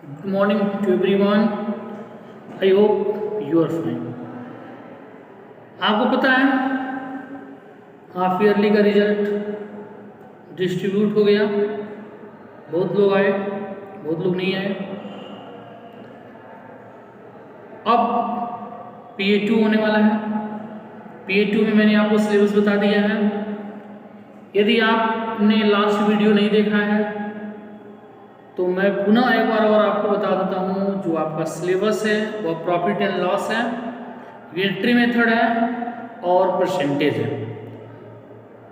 Good morning to everyone. I hope you are fine. आपको पता है हाफ ईयरली का रिजल्ट डिस्ट्रीब्यूट हो गया। बहुत लोग आए, बहुत लोग नहीं आए। अब PA2 होने वाला है। PA2 में मैंने आपको सिलेबस बता दिया है। यदि आपने लास्ट वीडियो नहीं देखा है तो मैं पुनः एक बार और आपको बता देता हूँ। जो आपका सिलेबस है वह प्रॉफिट एंड लॉस है, यूनिटरी मेथड है और परसेंटेज है।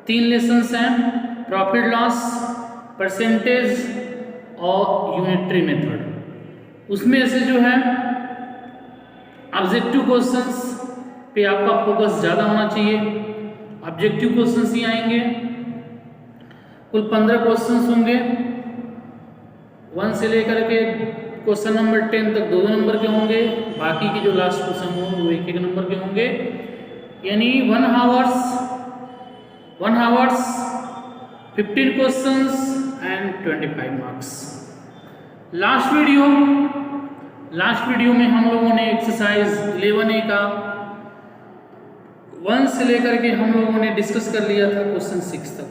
3 लेसन्स हैं, प्रॉफिट लॉस, परसेंटेज और यूनिटरी मेथड। उसमें से जो है ऑब्जेक्टिव क्वेश्चंस पे आपका फोकस ज़्यादा होना चाहिए। ऑब्जेक्टिव क्वेश्चंस ही आएंगे। कुल 15 क्वेश्चंस होंगे। 1 से लेकर के क्वेश्चन नंबर 10 तक 2 नंबर के होंगे। बाकी के जो लास्ट क्वेश्चन होंगे वो 1 नंबर के होंगे। यानी 1 hours 15 questions and 25 marks. Last video में हम लोगों ने एक्सरसाइज 11A का 1 से लेकर के हम लोगों ने डिस्कस कर लिया था क्वेश्चन 6 तक।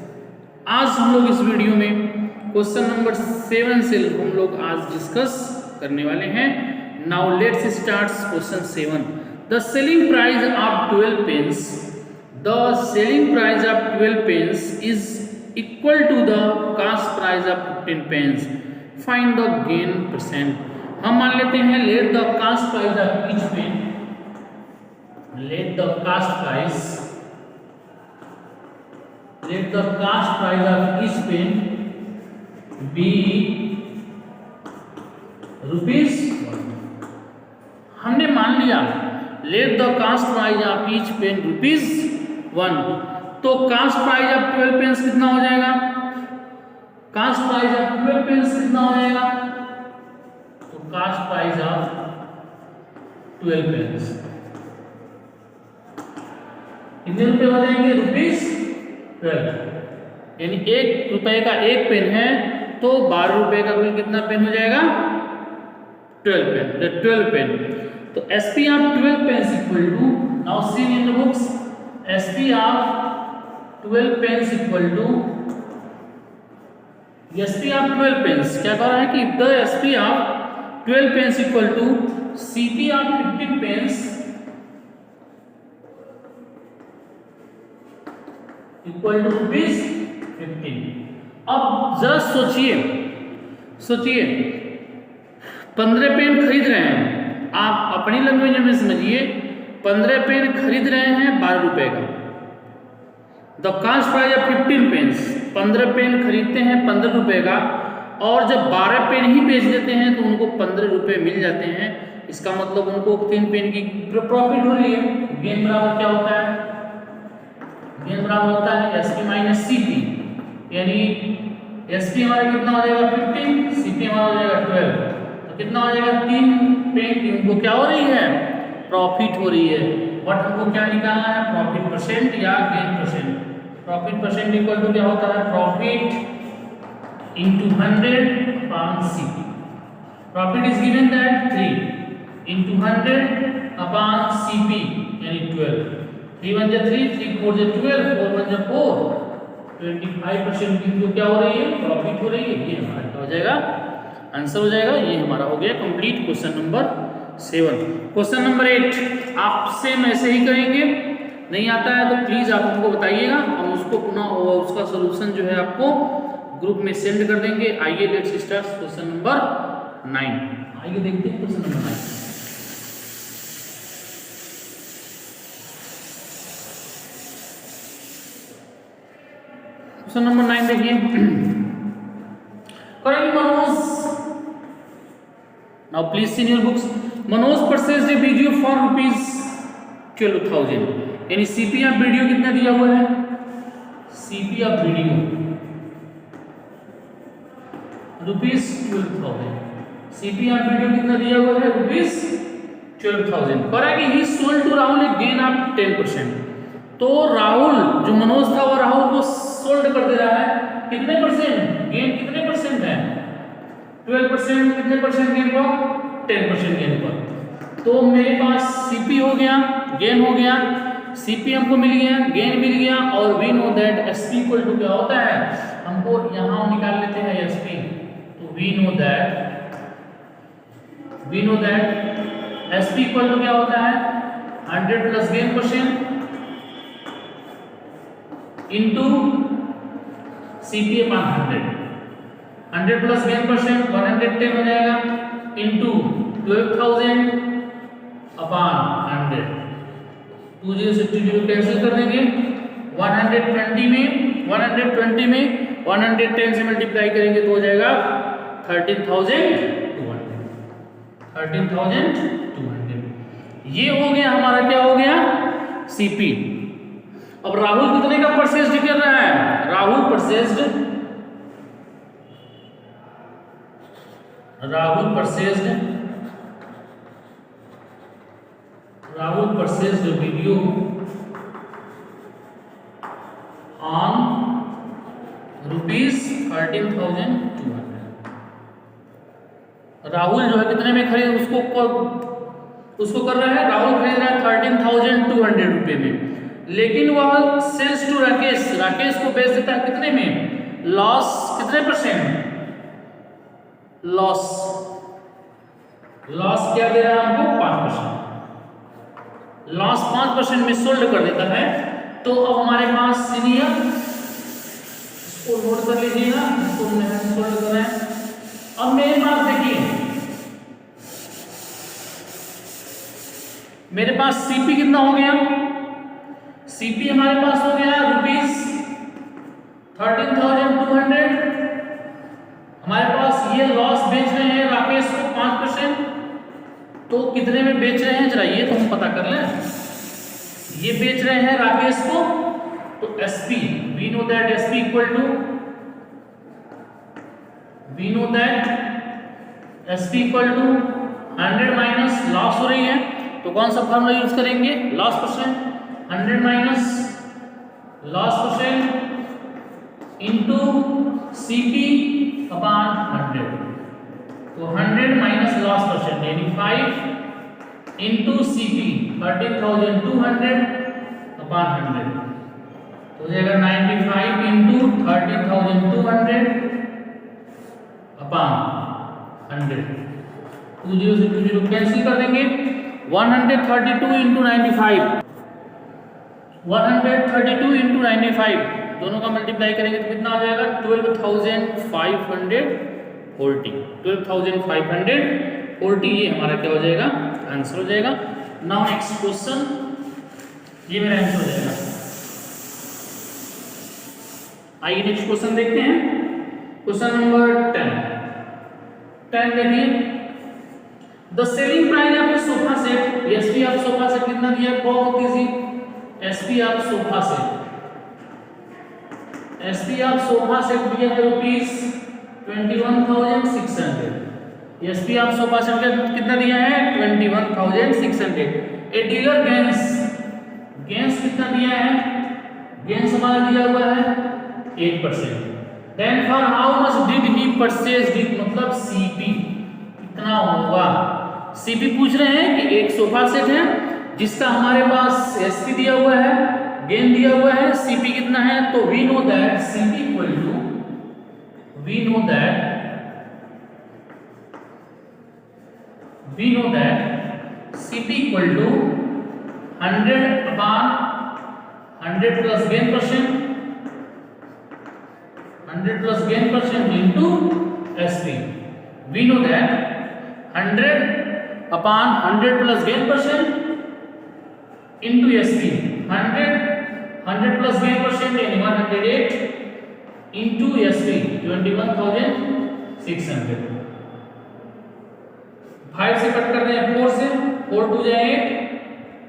आज हम लोग इस वीडियो में क्वेश्चन नंबर 7 से हम लोग आज डिस्कस करने वाले हैं। Now let's start question 7। The selling price of 12 pens is equal to the cost price of 15 pens. Find the gain percent. हम मान लेते हैं let the cost price of each pen, let the cost price of each pen be ₹1। हमने मान लिया let the cost price of each pen ₹1। तो cost price of 12 pens कितना हो जाएगा? कॉस्ट प्राइस ऑफ 12 पेन्स कितना हो जाएगा? तो कॉस्ट प्राइस ऑफ 12 पेन्स कितने रुपए हो जाएंगे? ₹12। यानी ₹1 का एक पेन है तो ₹12 का कुल कितना पेन हो जाएगा? 12 पेन। तो SP of 12 pens equal to, now see in the books, SP of 12 pens equal to, SP of 12 pens क्या कह रहा है कि the SP of 12 pens equal to CP of 15 pens equal to ₹15। अब जरा सोचिए 15 पेन खरीद रहे हैं, आप अपनी लैंग्वेज में समझिए। 15 पेन खरीद रहे हैं ₹12 का। The cost price of 15 pens, 15 pen खरीदते हैं ₹15 का और जब 12 पेन ही बेच देते हैं तो उनको ₹15 मिल जाते हैं। इसका मतलब उनको 3 पेन की प्रॉफिट हो रही है। गेन बराबर क्या होता है? गेन बराबर होता है SP माइनस CP। यानी SP हमारा कितना हो जाएगा? 15, CP हमारा हो जाएगा 12। तो कितना हो जाएगा? 3 पेन की उनको क्या हो रही है? प्रॉफिट हो रही है। बट हमको क्या निकालना है? प्रॉफिट परसेंट या gain percent. Profit percent equal to क्या होता है? Profit into 100 upon CP। Profit is given that 3 into 100 upon CP यानी 12। 3 1 3, 3 4 12, 4 1 4। 25% की जो क्या हो रही है? प्रॉफिट हो रही है। ये हमारा क्या हो जाएगा? आंसर हो जाएगा। ये हमारा हो गया complete question number 7। Question number 8 आपसे ऐसे ही करेंगे। नहीं आता है तो प्लीज आप हमको बताइएगा, हम उसको पुनः उसका सॉल्यूशन जो है आपको ग्रुप में सेंड कर देंगे। आइए लेट्स स्टार्ट क्वेश्चन नंबर 9। आइए देखते हैं क्वेश्चन नंबर 9। क्वेश्चन नंबर 9 देखिए। करेंगे Manoj. Now please see in your books. Manoj purchased A video for ₹12,000। यानी CP ऑफ वीडियो कितना दिया हुआ है? CP of video ₹12,000। CP of video कितना दिया हुआ है? ₹12,000। कह रहा है कि he sold to Rahul a gain of 10%। तो राहुल जो मनोज था वो राहुल को सोल्ड कर दे रहा है कितने परसेंट? गेन कितने परसेंट है? 12% कितने परसेंट गेन पर? 10% गेन पर। तो मेरे पास सीपी हो गया, गेन हो गया, सीपी हमको मिल गया, गेन मिल गया, और we know that SP equal to क्या होता है, हमको यहां हम निकाल लेते हैं एसपी। तो we know that SP equal to क्या होता है, 100 plus gain percent into CP upon 100 plus gain percent 110 हो जाएगा इंटू 12,000 अपॉन 100। 20 से 20 कैंसिल कर देंगे। 120 में 110 से मल्टीप्लाई करेंगे तो हो जाएगा 13,200। ये हो गया हमारा, क्या हो गया, सीपी। अब राहुल कितने का परचेज कर रहा है, Rahul purchased video on ₹13,200। Rahul जो है कितने में खरीद, उसको कर रहा है, राहुल खरीद रहा है 13,200 रुपए में, लेकिन वह सेल्स टू राकेश को बेच देता है कितने में, लॉस कितने परसेंट, लॉस क्या दे रहा है हमको, 5%। लॉस 5% में सोल्ड कर देता है। तो अब हमारे पास सीनियर, इसको नोट कर लीजिएगा, इसको हमने सोल्ड कर रहे हैं। अब मेरे पास देखिए, मेरे पास सीपी कितना हो गया, सीपी हमारे पास हो गया ₹13,200। हमारे पास ये लॉस बेच रहे हैं राकेश को 5%, तो कितने में बेच रहे हैं जरा ये तो हम पता कर लें। ये बेच रहे हैं राकेश को, तो SP, we know that SP equal to 100 minus loss हो रही है, तो कौन सा फॉर्मूला यूज करेंगे, loss percent, 100 minus loss percent into CP upon 100। तो 100 माइनस लॉस परसेंट यानी 5 इंटू सीपी 13,200 अपॉन 100, तो हो जाएगा 95 इंटू 13,200 अपॉन 100। 20 से 20 कैंसिल कर देंगे। 132 इंटू 95, 132 इंटू 95 दोनों का मल्टीप्लाई करेंगे तो कितना हो जाएगा, 12,540। 12,540 ये हमारा क्या हो जाएगा, आंसर हो जाएगा। नाउ नेक्स्ट क्वेश्चन, ये मेरा आंसर हो जाएगा। आइए नेक्स्ट क्वेश्चन देखते हैं। क्वेश्चन नंबर 10 देखिए, the selling price of A sofa set, SP of sofa set कितना दिया है, बहुत easy, SP of sofa set दिया है ₹21,600। एसपी ऑफ सोफा सेट कितना दिया है, 21,600। ए डीलर गेंस कितना दिया है, गेंस हमारा दिया हुआ है 8%। Then for how much did he purchase it, मतलब सीपी कितना होगा। सीपी पूछ रहे हैं कि एक सोफा सेट है जिसका हमारे पास एसपी दिया हुआ है, गेन दिया हुआ है, सीपी कितना है, तो we know that CP equal to 100 upon 100 plus gain percent, 100 plus gain percent into SP. We know that 100 upon 100 plus gain percent into SP. 100 plus gain percent यानी 108 into SP 21,600। 5 से cut कर दें 4 से, 4 2 जा 8,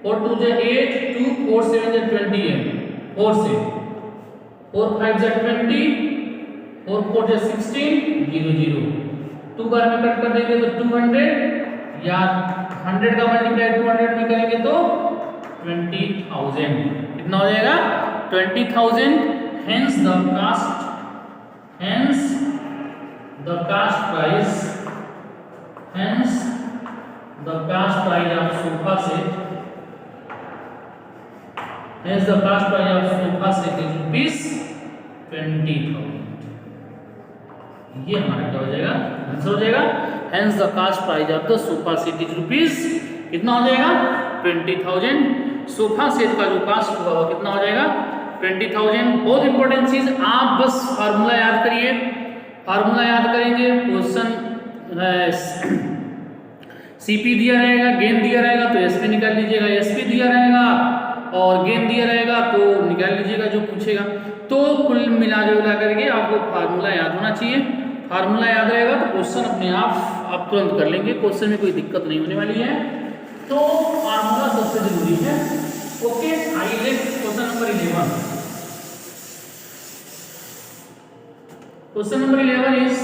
4 2 जा 8, 2 4 7 जा 28, 4 से 4 5 जा 20, 4 4 जा 16, 0 0, 2 बार में कट कर देंगे तो 200, या 100 का मल्टीप्लाई 200 में करेंगे तो 20,000 कितना हो जाएगा, 20,000। Hence the cash price, hence the cash price of sofa set, hence the cash price of sofa set is rupees 20,000. ये हमारा क्या हो जाएगा, आंसर हो जाएगा। hence the cash price of the sofa set is rupees कितना हो जाएगा 20,000। सोफा सेट का जो कास्ट हुआ वो कितना हो जाएगा 20,000। बहुत इंपॉर्टेंट चीज, आप बस फार्मूला याद करिए। फार्मूला याद करेंगे, क्वेश्चन सीपी दिया रहेगा, गेन दिया रहेगा तो एसपी निकाल लीजिएगा, एसपी दिया रहेगा और गेन दिया रहेगा तो निकाल लीजिएगा जो पूछेगा। तो कुल मिला जुला करके आपको फार्मूला याद होना चाहिए। फार्मूला याद रहेगा तो क्वेश्चन अपने आप तुरंत कर लेंगे, क्वेश्चन में कोई दिक्कत नहीं होने वाली है। तो फार्मूला सबसे जरूरी है। ओके, आइए question number 11। Question number 11 is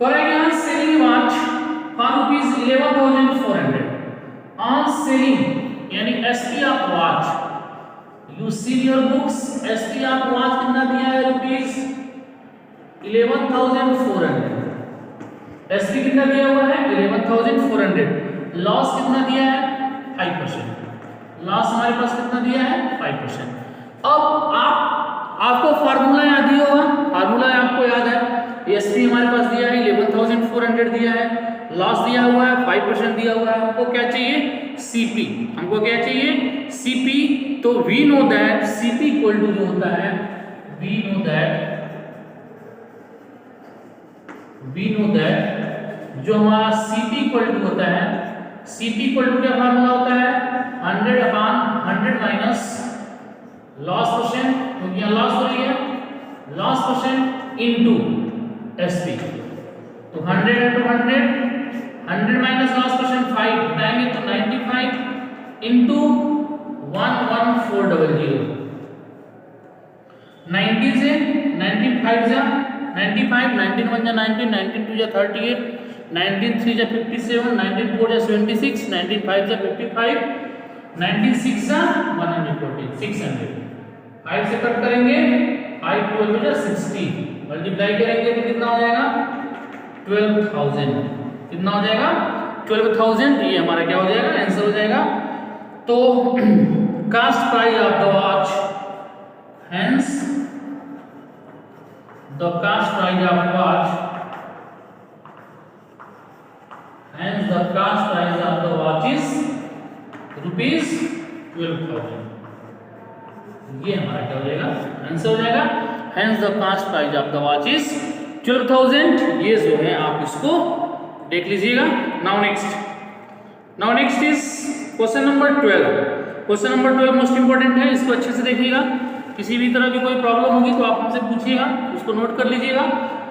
करेंगे selling watch for rupees 11,400 on selling यानी SP of watch. You see your books, SP of watch कितना दिया है रुपीज 11,400। एसपी कितना दिया हुआ है 11,400। लॉस कितना दिया है 5%। लॉस हमारे पास कितना दिया है 5%। अब आपको फार्मूला याद ही होगा, फार्मूला आपको याद है। एसपी हमारे पास दिया है 11,400 दिया है, लॉस दिया हुआ है 5% दिया हुआ है। हमको क्या चाहिए सीपी, हमको क्या चाहिए सीपी। तो we know that CP equal to जो होता है वी नो दैट जो हमारा सीपी इक्वल टू होता है, सीपी इक्वल टू क्या फार्मूला होता है 100/100 माइनस लॉस परसेंट, क्योंकि यहाँ लॉस हो रही है, लॉस परसेंट इनटू एसपी। तो 100 into 100 माइनस लॉस परसेंट 5 बताएंगे तो 95 इंटू 11400। 90 से 95 जा 95, 19 1 जा 19, 19 2 जा 38, 19 3 जा 57, 19 4 जा 76, 19 5 जा 55, 19 6 जा 114, 600। 5 से कट करेंगे 5 12 जा 60, मल्टीप्लाई करेंगे तो कितना हो जाएगा 12,000। कितना हो जाएगा 12,000। ये हमारा क्या हो जाएगा आंसर हो जाएगा। तो cost price of the watch, hence the cash price of watch, hence the cash price of the watch is rupees 12,000। ये हमारा क्या हो जाएगा आंसर हो जाएगा। hence the cash price of the watch is 12,000। ये जो है आप इसको देख लीजिएगा। now next is question number 12। Question number 12 most important है, इसको अच्छे से देखिएगा। किसी भी तरह की कोई प्रॉब्लम होगी तो आप हमसे पूछिएगा, उसको नोट कर लीजिएगा।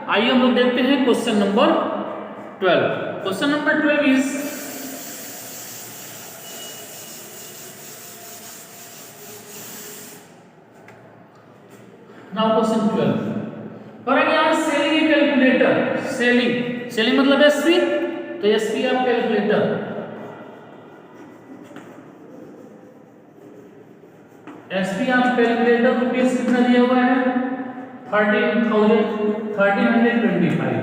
आइए हम लोग देखते हैं question number 12। Question number 12 is now question 12 करेंगे यहाँ सेलिंग कैलकुलेटर। सेलिंग मतलब एसपी, तो SP of calculator SP of calculator rupees कितना दिया हुआ है 13,325।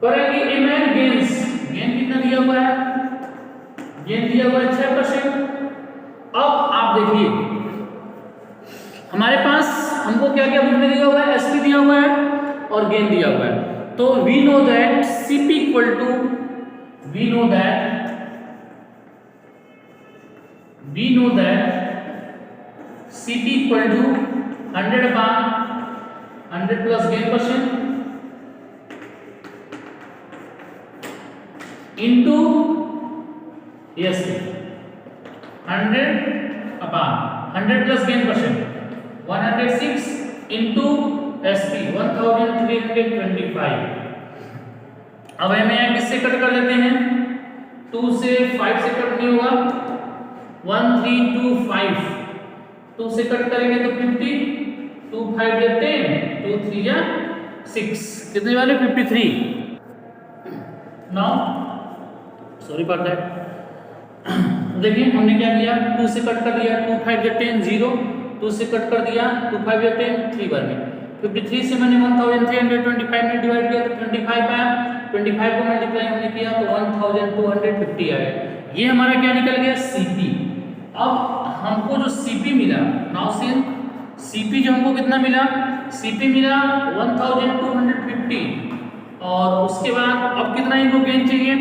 करेंगे एमएन गेन्स, गेन कितना दिया हुआ है, गेन दिया हुआ है 6%। अब आप देखिए हमारे पास हमको क्या क्या बुक में दिया हुआ है, एसपी दिया हुआ है और गेन दिया हुआ है। तो we know that CP equal to we know that CP equal to 100/100 plus gain percent into ESP 100/100 plus gain percent 106 into SP 1325। अब हमें यहाँ किससे कट कर लेते हैं 2 से 5 से कट नहीं होगा 1325। 2 से कट करेंगे तो 50, 2 5 या 10, 2 3 या 6, कितने वाले 53। Now sorry for that. देखिए हमने क्या किया 2 से कट कर दिया, 2 5 या 10 0, 2 से कट कर दिया 2 5 या 10 3 बार में 53 से मैंने 1325 में डिवाइड किया तो 25 आया, 25 को मल्टीप्लाई हमने किया तो 1250 आया। ये हमारा क्या निकल गया सीपी। अब हमको जो सीपी मिला, नाउ सी सीपी जो हमको कितना मिला, सीपी मिला 1250 और उसके बाद अब कितना इनको गेन चाहिए,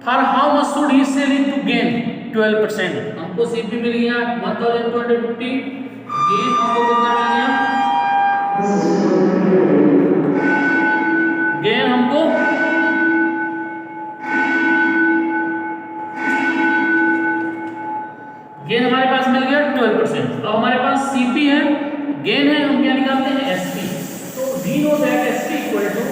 for how much should he sell it to gain 12%। हमको सीपी मिल गया 1250, गेन हमको कितना मिल गया, गेन हमको गेन हमारे पास मिल गया 12%। अब हमारे पास सीपी है, गेन है, हम क्या निकालते हैं एसपी। तो we know that SP equal to,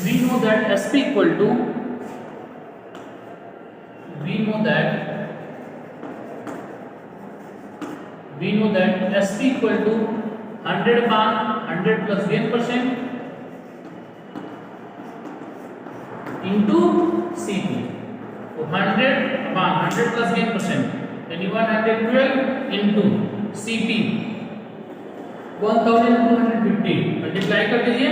we know that SP equal to, we know that SP equal to 100 upon 100 plus gain percent into CP. So 100 upon 100 plus gain percent यानी 112 into CP 1250 multiply कर दीजिए।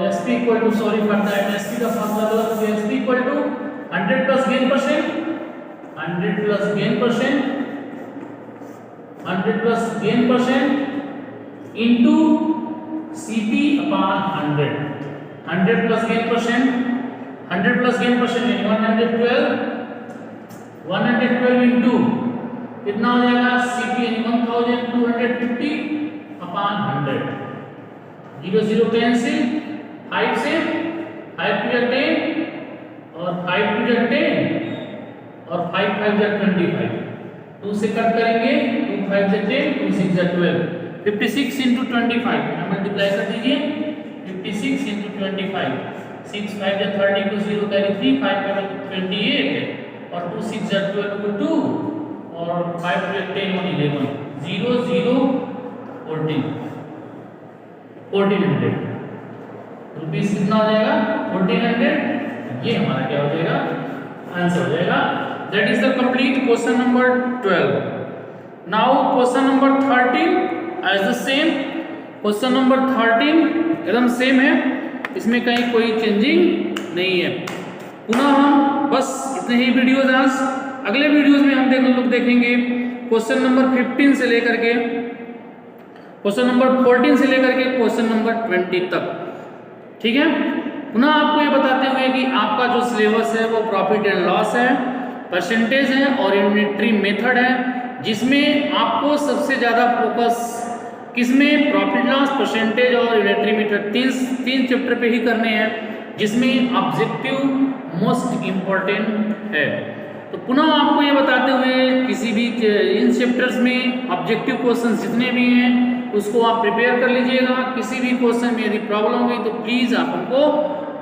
SP equal to, sorry for that, SP का formula गलत हो गया। SP equal to 100 plus gain percent, 100 plus gain percent, 100 plus gain percent into CP upon 100। 100 plus gain percent, 100 plus gain percent यानी 112, 112 into कितना हो जाएगा CP यानी 1250 upon 100। 0 0 cancel, 5 से 5 टू 10 और 5 टू 10 और 5 5 25, 2 से कट करेंगे, 2 5 से 10, 2 6 12, 56 into 25 मल्टीप्लाई कर दीजिए। 56 into 25, 6 5 30 को 0 कैरी 3, 5 5 28 और 2 6 12 को 2 और 5 टू 10 और 11, 0 0 14, 1400 रुपीस कितना हो जाएगा 1400। ये हमारा क्या हो जाएगा, आंसर हो जाएगा। That is the complete question number 12। Now question number 13 as the same. Question number 13 एकदम सेम है, इसमें कहीं कोई चेंजिंग नहीं है। पुनः हम बस इतने ही वीडियोज आज, अगले वीडियोज में हम देखेंगे क्वेश्चन नंबर 15 से लेकर के क्वेश्चन नंबर 14 से लेकर के क्वेश्चन नंबर 20 तक, ठीक है। पुनः आपको ये बताते हुए कि आपका जो सिलेबस है वो प्रॉफिट एंड लॉस है, परसेंटेज है और यूनिटरी मेथड है, जिसमें आपको सबसे ज़्यादा फोकस किसमें, प्रॉफिट लॉस, परसेंटेज और यूनिटरी मेथड, तीन चैप्टर पे ही करने हैं, जिसमें ऑब्जेक्टिव मोस्ट इम्पोर्टेंट है। तो पुनः आपको ये बताते हुए किसी भी इन चैप्टर्स में ऑब्जेक्टिव क्वेश्चन जितने भी हैं उसको आप प्रिपेयर कर लीजिएगा। किसी भी क्वेश्चन में यदि प्रॉब्लम हुई तो प्लीज़ आप हमको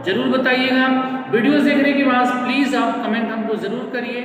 जरूर बताइएगा। वीडियोस देखने के बाद प्लीज़ आप कमेंट हमको ज़रूर करिए।